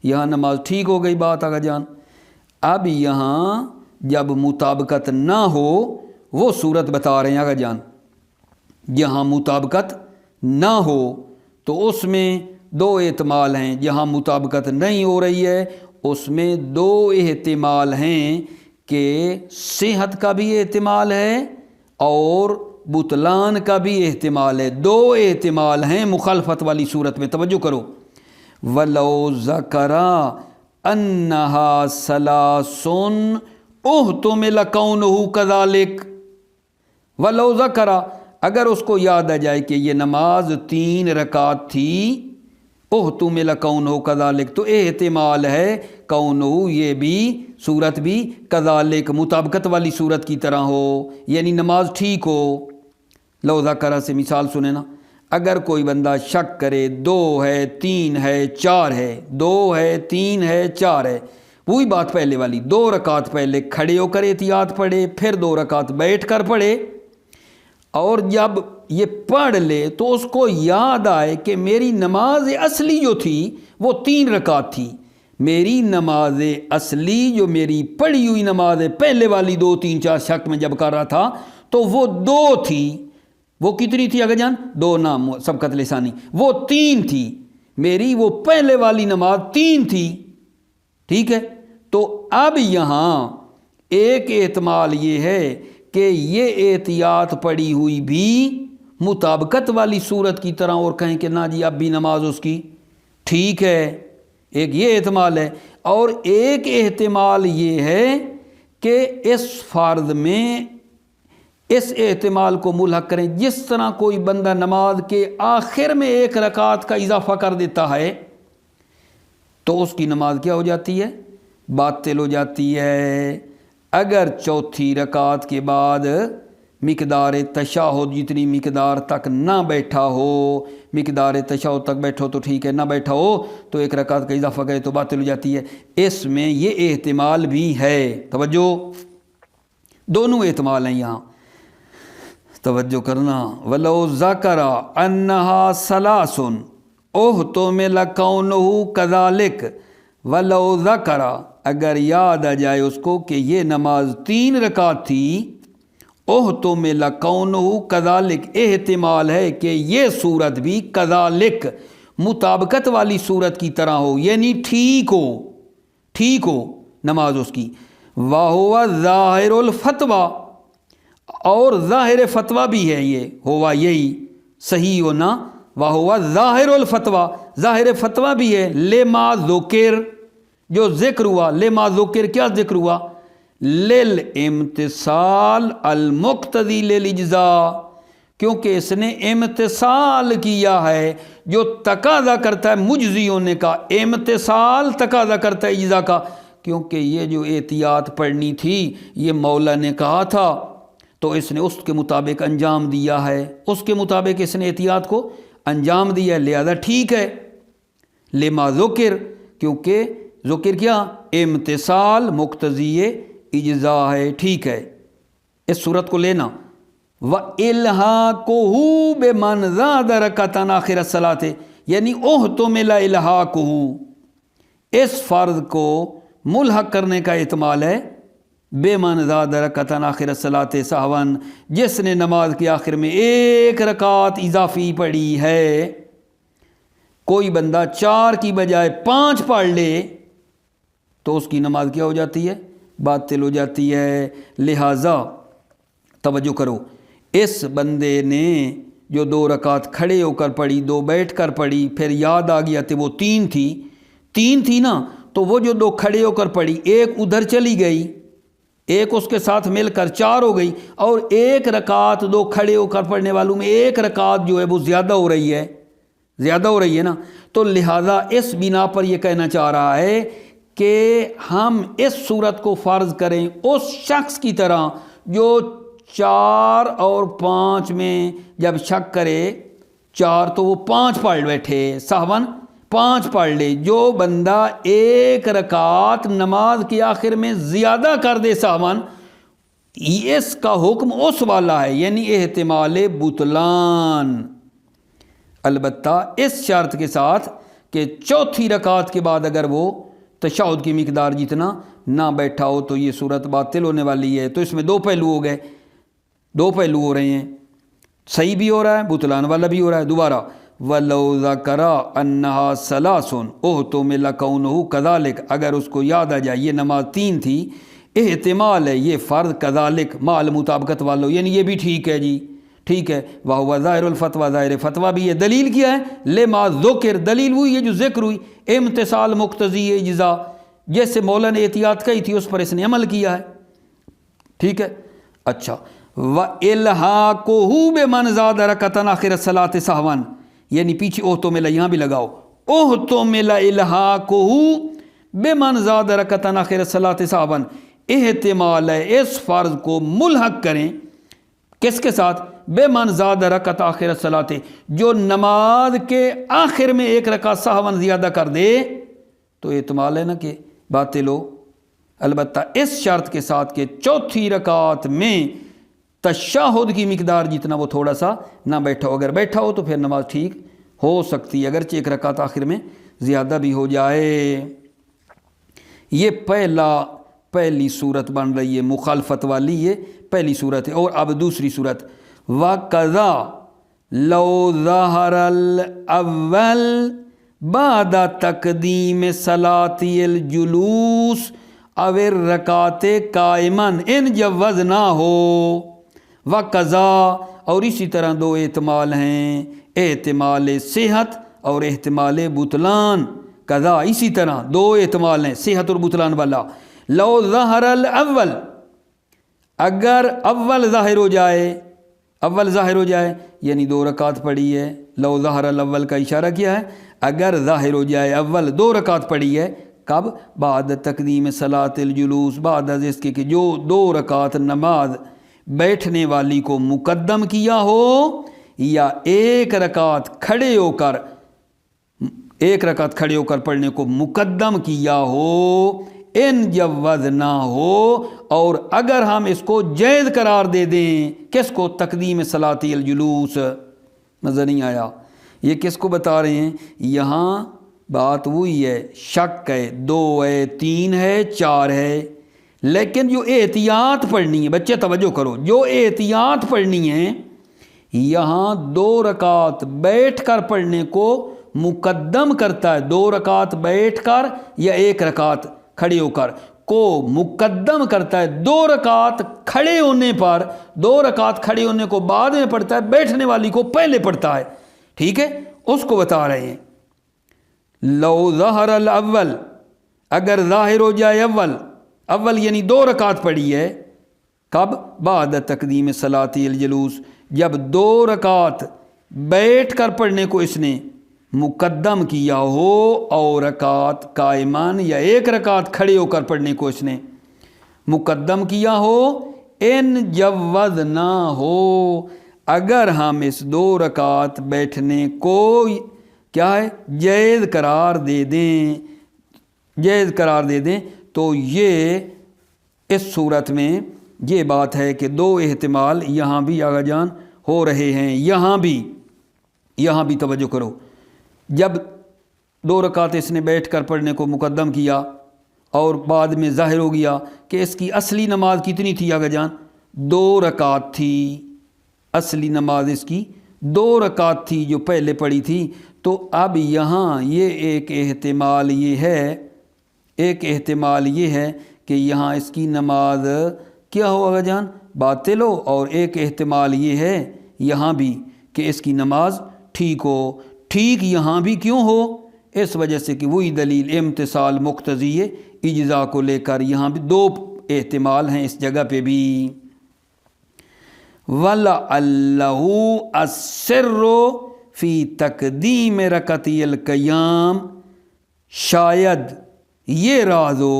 [SPEAKER 1] یہاں نماز ٹھیک ہو گئی بات آگا جان۔ اب یہاں جب مطابقت نہ ہو وہ صورت بتا رہے ہیں آگا جان، جہاں مطابقت نہ ہو تو اس میں 2 احتمال ہیں، جہاں مطابقت نہیں ہو رہی ہے اس میں 2 احتمال ہیں کہ صحت کا بھی احتمال ہے اور بطلان کا بھی احتمال ہے، 2 احتمال ہیں مخالفت والی صورت میں، توجہ کرو۔ وَلَوْ ذَكَرَ أَنَّهَا ثَلَاثٌ اُحْتُمِلَ كَوْنُهُ كَذَلِكَ، وَلَوْ ذَكَرَ اگر اس کو یاد آ جائے کہ یہ نماز 3 رکعت تھی، اُحْتُمِلَ كَوْنُهُ كَذَلِكَ تو احتمال ہے کونہو یہ بھی صورت بھی کذالک مطابقت والی صورت کی طرح ہو، یعنی نماز ٹھیک ہو۔ لو ذکر سے مثال سنے نا، اگر کوئی بندہ شک کرے 2 ہے 3 ہے 4 ہے، 2 ہے 3 ہے 4 ہے، وہی بات پہلے والی، 2 رکعت پہلے کھڑے ہو کر احتیاط پڑھے پھر 2 رکعت بیٹھ کر پڑھے، اور جب یہ پڑھ لے تو اس کو یاد آئے کہ میری نماز اصلی جو تھی وہ 3 رکعت تھی، میری نماز اصلی جو میری پڑھی ہوئی نماز ہے پہلے والی 2 3 4 شک میں جب کر رہا تھا تو وہ 2 تھی. وہ کتنی تھی اگر جان؟ 2 نام سبقت لسانی. وہ 3 تھی میری، وہ پہلے والی نماز 3 تھی. ٹھیک ہے. تو اب یہاں ایک احتمال یہ ہے کہ یہ احتیاط پڑی ہوئی بھی مطابقت والی صورت کی طرح، اور کہیں کہ نہ جی اب بھی نماز اس کی ٹھیک ہے. ایک یہ احتمال ہے. اور ایک احتمال یہ ہے کہ اس فرض میں اس احتمال کو ملحق کریں، جس طرح کوئی بندہ نماز کے آخر میں 1 رکعت کا اضافہ کر دیتا ہے تو اس کی نماز کیا ہو جاتی ہے؟ باطل ہو جاتی ہے. اگر چوتھی رکعت کے بعد مقدار تشہد جتنی مقدار تک نہ بیٹھا ہو، مقدار تشہد تک بیٹھو تو ٹھیک ہے، نہ بیٹھا ہو تو 1 رکعت کا اضافہ کرے تو باطل ہو جاتی ہے. اس میں یہ احتمال بھی ہے. توجہ، دونوں احتمال ہیں یہاں، توجہ کرنا. وَلَوْ ذَكَرَ أَنَّهَا ثَلَاثٌ اُحْتُمِلَ كَوْنُهُ كَذَلِكَ. وَلَوْ ذَكَرَ، اگر یاد آ جائے اس کو کہ یہ نماز 3 رکعت تھی، اُحْتُمِلَ كَوْنُهُ كَذَلِكَ، احتمال ہے کہ یہ صورت بھی كَذَلِكَ مطابقت والی صورت کی طرح ہو، یعنی ٹھیک ہو نماز اس کی. وَهُوَ ظَاهِرُ الْفَتْوَى، اور ظاہر فتویٰ بھی ہے یہ، ہوا یہی صحیح ہونا. وَهُوَ ظَاهِرُ الْفَتْوَى، ظاہر فتویٰ بھی ہے. لما ذکر، جو ذکر ہوا، لما ذکر کیا ذکر ہوا؟ للامتصال المقتضی للاجزاء، کیونکہ اس نے امتصال کیا ہے جو تقاضا کرتا ہے مجزی ہونے کا، امتصال تقاضا کرتا ہے اجزاء کا. کیونکہ یہ جو احتیاط پڑھنی تھی یہ مولا نے کہا تھا تو اس نے اس کے مطابق انجام دیا ہے، اس کے مطابق اس نے احتیاط کو انجام دیا ہے، لہذا ٹھیک ہے. لما ذکر، کیونکہ ذکر کیا؟ امتصال مقتضی اجزاء ہے. ٹھیک ہے. اس صورت کو لینا. وَإِلْحَاقُهُ بِمَنْ زَادَ رَكَعَةً آخِرَ الصَّلَاةِ، یعنی اُحْتُمِلَ إِلْحَاقُهُ، اس فرض کو ملحق کرنے کا احتمال ہے. بِمَنْ زَادَ رَكَعَةً آخِرَ الصَّلَاةِ سَهْوًا، جس نے نماز کے آخر میں 1 رکعت اضافی پڑھی ہے. کوئی بندہ 4 کی بجائے 5 پڑھ لے تو اس کی نماز کیا ہو جاتی ہے؟ باطل ہو جاتی ہے. لہٰذا توجہ کرو، اس بندے نے جو 2 رکعت کھڑے ہو کر پڑھی، 2 بیٹھ کر پڑھی، پھر یاد آ گیا کہ وہ 3 تھی نا، تو وہ جو 2 کھڑے ہو کر پڑھی، 1 ادھر چلی گئی، 1 اس کے ساتھ مل کر 4 ہو گئی، اور 1 رکعت 2 کھڑے ہو کر پڑھنے والوں میں 1 رکعت جو ہے وہ زیادہ ہو رہی ہے نا. تو لہٰذا اس بنا پر یہ کہنا چاہ رہا ہے کہ ہم اس صورت کو فرض کریں اس شخص کی طرح جو 4 اور 5 میں جب شک کرے، 4 تو وہ 5 پڑھ بیٹھے، سہون 5 پڑھ لے. جو بندہ 1 رکعت نماز کے آخر میں زیادہ کر دے سہون، اس کا حکم اس والا ہے، یعنی احتمال بطلان. البتہ اس شرط کے ساتھ کہ چوتھی رکعت کے بعد اگر وہ تشہد کی مقدار جتنا نہ بیٹھا ہو تو یہ صورت باطل ہونے والی ہے. تو اس میں 2 پہلو ہو گئے، 2 پہلو ہو رہے ہیں، صحیح بھی ہو رہا ہے، بطلان والا بھی ہو رہا ہے. دوبارہ وَلَوْ ذَكَرَ أَنَّهَا ثَلَاثٌ اُحْتُمِلَ كَوْنُهُ كَذَلِكَ، اگر اس کو یاد آ جائے یہ نماز 3 تھی، احتمال ہے یہ فرض کذالک مال مطابقت والو، یعنی یہ بھی ٹھیک ہے جی، ٹھیک ہے. وَهُوَ ظَاهِرُ الْفَتْوَى، ظاہر فتویٰ بھی ہے. دلیل کیا ہے؟ لما ذکر، دلیل ہوئی ہے جو ذکر ہوئی، امتصال مقتضی اجزاء، جیسے مولا نے احتیاط کہی تھی اس پر اس نے عمل کیا ہے. ٹھیک ہے. اچھا، وَإِلْحَاقُهُ بِمَنْ زَادَ رَكَعَةً آخِرَ الصَّلَاةِ سَهْوًا، یعنی پیچھے اُحْتُمِلَ یہاں بھی لگاؤ، اُحْتُمِلَ إِلْحَاقُهُ بِمَنْ زَادَ رَكَعَةً آخِرَ الصَّلَاةِ سَهْوًا، احتمال ہے اس فرض کو ملحق کریں کس کے ساتھ؟ بِمَنْ زَادَ رَكَعَةً آخِرَ الصَّلَاةِ، جو نماز کے آخر میں 1 رکعت سہون زیادہ کر دے تو احتمال ہے نا کہ باطل ہو. البتہ اس شرط کے ساتھ کہ چوتھی رکعت میں تشہد کی مقدار جتنا وہ تھوڑا سا نہ بیٹھا ہو، اگر بیٹھا ہو تو پھر نماز ٹھیک ہو سکتی ہے، اگرچہ 1 رکعت آخر میں زیادہ بھی ہو جائے. یہ پہلی صورت بن رہی ہے مخالفت والی، یہ پہلی صورت ہے۔ اور اب دوسری صورت وَقَذَا لَوْ ظَهَرَ الْأَوَّلِ بَعْدَ تَقْدِيمِ صَلَاةِ الْجُلُوسِ اَوِ الرَّكَعَةِ قَائِمًا ان جوزنا ہو۔ وَقَذَا اور اسی طرح دو احتمال ہیں، احتمال صحت اور احتمال بطلان۔ قضا اسی طرح دو احتمال ہیں صحت اور بطلان والا۔ لو ظہر الاول اگر اول ظاہر ہو جائے، اول ظاہر ہو جائے یعنی 2 رکعت پڑھی ہے، لو ظہر الاول کا اشارہ کیا ہے، اگر ظاہر ہو جائے اول 2 رکعت پڑھی ہے، کب؟ بعد تقدیم صلاۃ الجلوس، بعد از اس کے کہ جو 2 رکعت نماز بیٹھنے والی کو مقدم کیا ہو یا ایک رکعت کھڑے ہو کر پڑھنے کو مقدم کیا ہو، ان جوز نہ ہو، اور اگر ہم اس کو جائز قرار دے دیں، کس کو؟ تقدیم صلاۃ الجلوس۔ نظر نہیں آیا؟ یہ کس کو بتا رہے ہیں؟ یہاں بات وہی ہے، شک ہے، 2 ہے، 3 ہے، 4 ہے، لیکن جو احتیاط پڑھنی ہے، بچے توجہ کرو، جو احتیاط پڑھنی ہے یہاں 2 رکعت بیٹھ کر پڑھنے کو مقدم کرتا ہے، 2 رکعت بیٹھ کر یا 1 رکعت کھڑے ہو کر کو مقدم کرتا ہے، 2 رکعت کھڑے ہونے پر، 2 رکعت کھڑے ہونے کو بعد میں پڑھتا ہے، بیٹھنے والی کو پہلے پڑھتا ہے، ٹھیک ہے؟ اس کو بتا رہے ہیں لو ظہر الاول اگر ظاہر ہو جائے اول یعنی 2 رکعت پڑھی ہے، کب؟ بعد تقدیم صلاۃ الجلوس، جب 2 رکعت بیٹھ کر پڑھنے کو اس نے مقدم کیا ہو، اور رکعت قائمان یا 1 رکعت کھڑے ہو کر پڑھنے کو اس نے مقدم کیا ہو، ان جوز نہ ہو، اگر ہم اس 2 رکعت بیٹھنے کو کیا ہے جائز قرار دے دیں تو یہ اس صورت میں یہ بات ہے کہ 2 احتمال یہاں بھی آغا جان ہو رہے ہیں، یہاں بھی توجہ کرو، جب 2 رکعت اس نے بیٹھ کر پڑھنے کو مقدم کیا اور بعد میں ظاہر ہو گیا کہ اس کی اصلی نماز کتنی تھی آغا جان؟ 2 رکعت تھی، اصلی نماز اس کی 2 رکعت تھی جو پہلے پڑھی تھی، تو اب یہاں یہ ایک احتمال یہ ہے کہ یہاں اس کی نماز کیا ہو آغا جان؟ باطل ہو، اور ایک احتمال یہ ہے یہاں بھی کہ اس کی نماز ٹھیک ہو۔ ٹھیک یہاں بھی کیوں ہو؟ اس وجہ سے کہ وہی دلیل امتثال مقتضی اجزاء کو لے کر یہاں بھی 2 احتمال ہیں اس جگہ پہ بھی۔ وَلَعَلَّهُ السِّرُّ فی تقدیم رکعت القیام، شاید یہ راز ہو،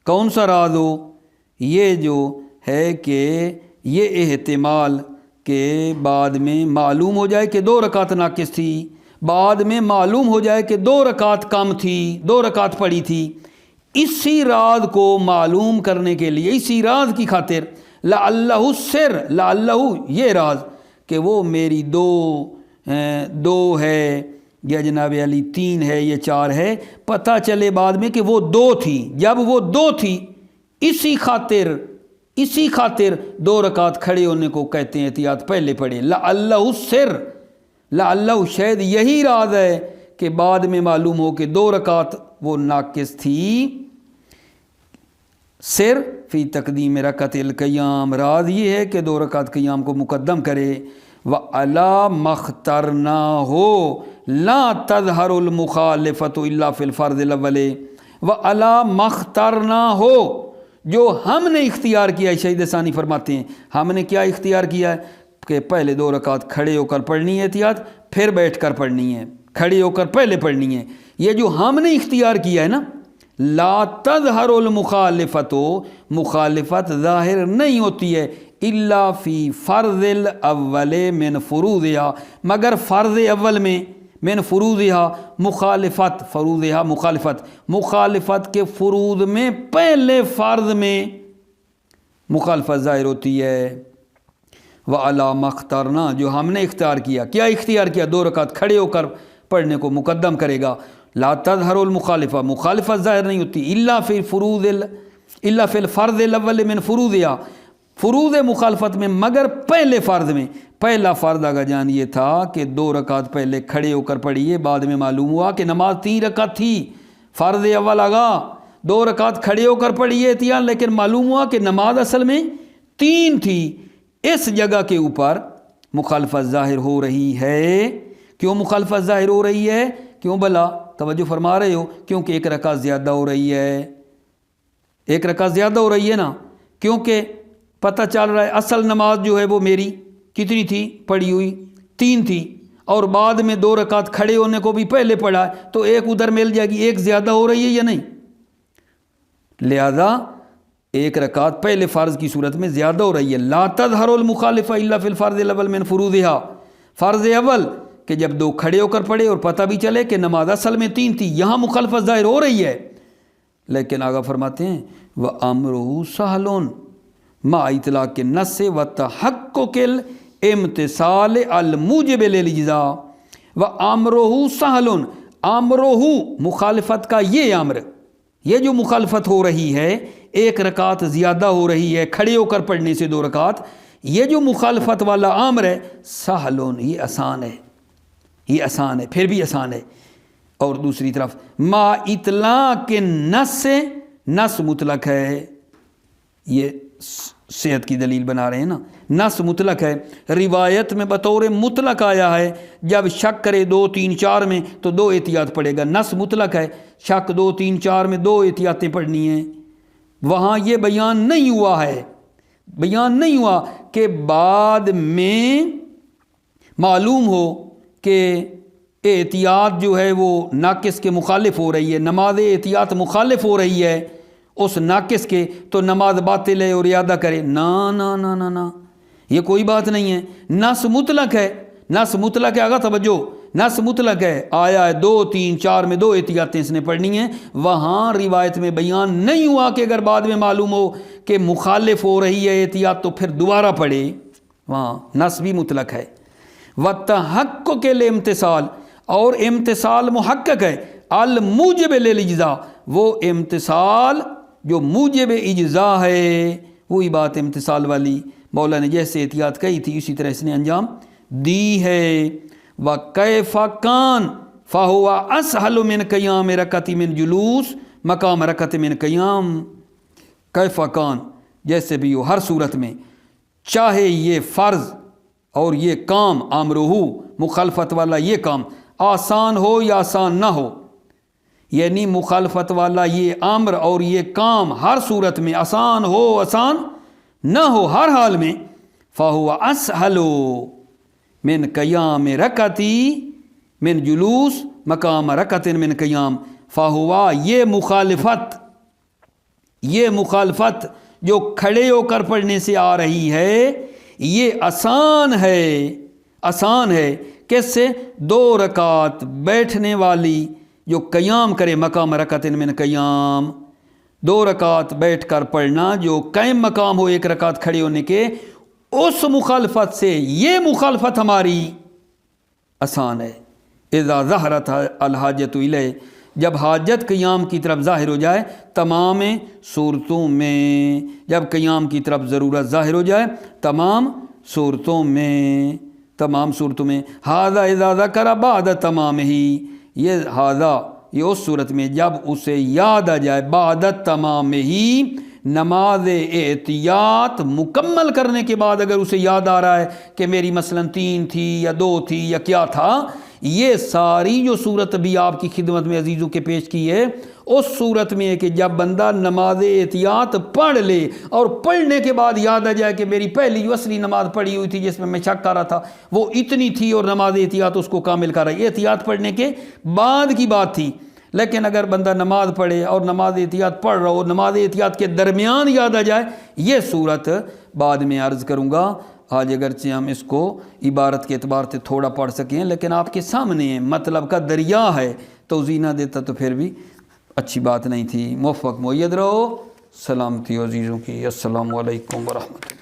[SPEAKER 1] کون سا راز ہو؟ یہ جو ہے کہ یہ احتمال کہ بعد میں معلوم ہو جائے کہ 2 رکعت ناقص تھی، بعد میں معلوم ہو جائے کہ 2 رکعت کم تھی، 2 رکعت پڑی تھی، اسی راز کو معلوم کرنے کے لیے، اسی راز کی خاطر لعلہ السر، لعلہ یہ راز کہ وہ میری 2 ہے یا جناب علی 3 ہے یا 4 ہے، پتہ چلے بعد میں کہ وہ 2 تھی، جب وہ 2 تھی اسی خاطر 2 رکعت کھڑے ہونے کو کہتے ہیں احتیاط پہلے پڑھے۔ لعلہ السر، لعلہ شاید یہی راز ہے کہ بعد میں معلوم ہو کہ 2 رکعت وہ ناقص تھی۔ سر فی تقدیم رکعت القیام، راز یہ ہے کہ 2 رکعت قیام کو مقدم کرے۔ وَعَلَا مَخْتَرْنَاهُ لَا تَظْهَرُ الْمُخَالِفَةُ إِلَّا فِي الْفَرْضِ الْأَوَّلِ وَعَلَا مَخْتَرْنَاهُ، جو ہم نے اختیار کیا ہے، شہید ثانی فرماتے ہیں ہم نے کیا اختیار کیا ہے کہ پہلے 2 رکعت کھڑے ہو کر پڑھنی ہے احتیاط، پھر بیٹھ کر پڑھنی ہے، کھڑے ہو کر پہلے پڑھنی ہے، یہ جو ہم نے اختیار کیا ہے نا، لا تظہر المخالفت، مخالفت ظاہر نہیں ہوتی ہے، الا فی فرض الاول من فروضہا، مگر فرض اول میں، من فروضہا مخالفت، فروضہا مخالفت کے فروض میں پہلے فرض میں مخالفت ظاہر ہوتی ہے۔ وَعَلَى مَخْتَرْنَا، جو ہم نے اختیار کیا، کیا اختیار کیا؟ 2 رکعت کھڑے ہو کر پڑھنے کو مقدم کرے گا، لا تظہر المخالفہ، مخالفت ظاہر نہیں ہوتی الا فی الفرض الاول من فروضها، فروض مخالفت میں مگر پہلے فرض میں۔ پہلا فرض آگا جان یہ تھا کہ 2 رکعت پہلے کھڑے ہو کر پڑھیے، بعد میں معلوم ہوا کہ نماز 3 رکعت تھی، فرض اول آگا 2 رکعت کھڑے ہو کر پڑھیے تھیا، لیکن معلوم ہوا کہ نماز اصل میں 3 تھی۔ اس جگہ کے اوپر مخالفت ظاہر ہو رہی ہے۔ کیوں مخالفت ظاہر ہو رہی ہے؟ کیوں بھلا؟ توجہ فرما رہے ہو؟ کیونکہ 1 رکعت زیادہ ہو رہی ہے، 1 رکعت زیادہ ہو رہی ہے نا، کیونکہ پتہ چل رہا ہے اصل نماز جو ہے وہ میری کتنی تھی پڑھی ہوئی 3 تھی، اور بعد میں 2 رکعت کھڑے ہونے کو بھی پہلے پڑھا ہے، تو 1 ادھر مل جائے گی، 1 زیادہ ہو رہی ہے یا نہیں؟ لہذا 1 رکعت پہلے فرض کی صورت میں زیادہ ہو رہی ہے۔ لا تظہر المخالفہ الا فی الفرض الاول من فروضها، فرض اول کہ جب 2 کھڑے ہو کر پڑھے اور پتہ بھی چلے کہ نماز اصل میں 3 تھی، یہاں مخالفت ظاہر ہو رہی ہے۔ لیکن آگا فرماتے ہیں وَأَمْرُهُ سَهْلٌ مع اطلاق النص وتحقق الامتثال الموجب للاجزاء، وَأَمْرُهُ سَهْلٌ، امرہ مخالفت کا یہ امر، یہ جو مخالفت ہو رہی ہے 1 رکعت زیادہ ہو رہی ہے کھڑے ہو کر پڑھنے سے 2 رکعت، یہ جو مخالفت والا امر ہے سہلون، یہ آسان ہے، یہ آسان ہے، پھر بھی آسان ہے۔ اور دوسری طرف ما اطلاق النص، نص مطلق ہے، یہ صحت کی دلیل بنا رہے ہیں نا، نص مطلق ہے، روایت میں بطور مطلق آیا ہے، جب شک کرے 2 3 4 میں تو 2 احتیاط پڑھے گا، نص مطلق ہے، شک 2 3 4 میں 2 احتیاطیں پڑھنی ہیں۔ وہاں یہ بیان نہیں ہوا ہے، بیان نہیں ہوا کہ بعد میں معلوم ہو کہ احتیاط جو ہے وہ ناقص کے مخالف ہو رہی ہے، نماز احتیاط مخالف ہو رہی ہے اس ناقص کے، تو نماز باطل ہے اور اعادہ کرے، نا نا نا نا نا، یہ کوئی بات نہیں ہے، نص مطلق ہے، نص مطلق ہے، آگا توجہ، نص مطلق ہے، آیا ہے 2 3 4 میں 2 احتیاطیں اس نے پڑھنی ہیں، وہاں روایت میں بیان نہیں ہوا کہ اگر بعد میں معلوم ہو کہ مخالف ہو رہی ہے احتیاط تو پھر دوبارہ پڑھے، وہاں نص بھی مطلق ہے۔ وَتَحَقُّقِ الْامْتِثَالِ، اور امتثال محقق ہے، الموجب للاجزاء، وہ امتثال جو موجب اجزاء ہے، وہی بات امتثال والی مولا نے جیسے احتیاط کہی تھی اسی طرح اس نے انجام دی ہے۔ وَكَيْفَ كَانَ فَهُوَ أَسْهَلُ مِنْ قِيَامِ رَكَعَةٍ مِنْ جُلُوسٍ مَقَامَ رَكَعَةٍ مِنْ قِيَامٍ، كَيْفَ كَانَ جیسے بھی ہو، ہر صورت میں چاہے یہ فرض اور یہ کام امرہ مخالفت والا یہ کام آسان ہو یا آسان نہ ہو، یعنی مخالفت والا یہ امر اور یہ کام ہر صورت میں آسان ہو آسان نہ ہو، ہر حال میں فَهُوَ أَسْهَلُ من قیام رکعتی من جلوس مقام رکعت من قیام، فہوا یہ مخالفت جو کھڑے ہو کر پڑھنے سے آ رہی ہے یہ آسان ہے، آسان ہے کس سے؟ 2 رکعت بیٹھنے والی جو قیام کرے مقام رکعت من قیام، 2 رکعت بیٹھ کر پڑھنا جو قائم مقام ہو 1 رکعت کھڑے ہونے کے، اس مخالفت سے یہ مخالفت ہماری آسان ہے۔ اذا ظہرت الحاجت الیہ، جب حاجت قیام کی طرف ظاہر ہو جائے، تمام صورتوں میں جب قیام کی طرف ضرورت ظاہر ہو جائے، تمام صورتوں میں ھذا اذا ذکر بعد تمام ہی، یہ ھذا یہ اس صورت میں جب اسے یاد آ جائے، بعد تمام ہی نماز احتیاط مکمل کرنے کے بعد اگر اسے یاد آ رہا ہے کہ میری مثلا 3 تھی یا 2 تھی یا کیا تھا، یہ ساری جو صورت بھی آپ کی خدمت میں عزیزوں کے پیش کی ہے، اس صورت میں ہے کہ جب بندہ نماز احتیاط پڑھ لے اور پڑھنے کے بعد یاد آ جائے کہ میری پہلی جو اصلی نماز پڑھی ہوئی تھی جس میں شک کر رہا تھا وہ اتنی تھی اور نماز احتیاط اس کو کامل کر رہا ہے، احتیاط پڑھنے کے بعد کی بات تھی۔ لیکن اگر بندہ نماز پڑھے اور نماز احتیاط پڑھ رہا ہو، نماز احتیاط کے درمیان یاد آ جائے، یہ صورت بعد میں عرض کروں گا۔ آج اگرچہ ہم اس کو عبارت کے اعتبار سے تھوڑا پڑھ سکیں لیکن آپ کے سامنے ہے، مطلب کا دریا ہے، توضیح نہ دیتا تو پھر بھی اچھی بات نہیں تھی۔ موفق مؤید رہو، سلامتی عزیزوں کی، السلام علیکم ورحمۃ اللہ۔